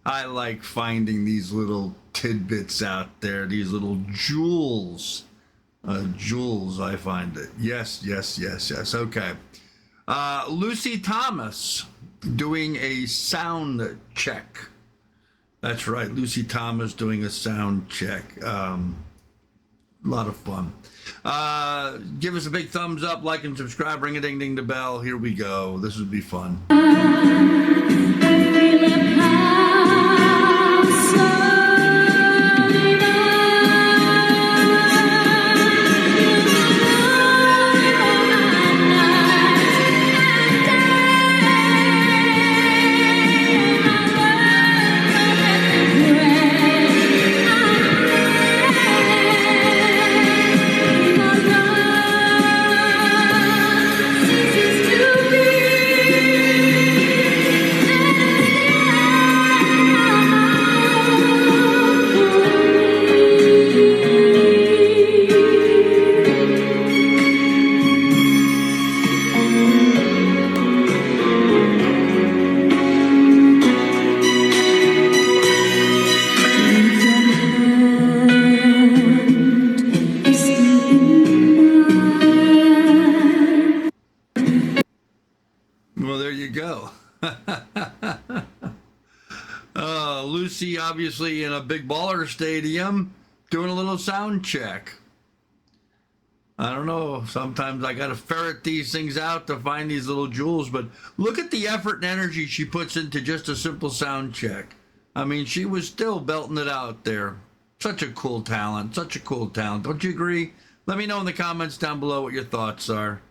I like finding these little tidbits out there, these little jewels. Jewels, I find it. Yes, yes, yes, yes. Okay. Lucy Thomas doing a sound check. That's right, Lucy Thomas doing a sound check. A lot of fun. Give us a big thumbs up, like and subscribe, ring a ding ding the bell. Here we go. This would be fun. Well, there you go. Lucy, obviously in a big baller stadium, doing a little sound check. I don't know. Sometimes I got to ferret these things out to find these little jewels, but look at the effort and energy she puts into just a simple sound check. I mean, she was still belting it out there. Such a cool talent. Such a cool talent. Don't you agree? Let me know in the comments down below what your thoughts are.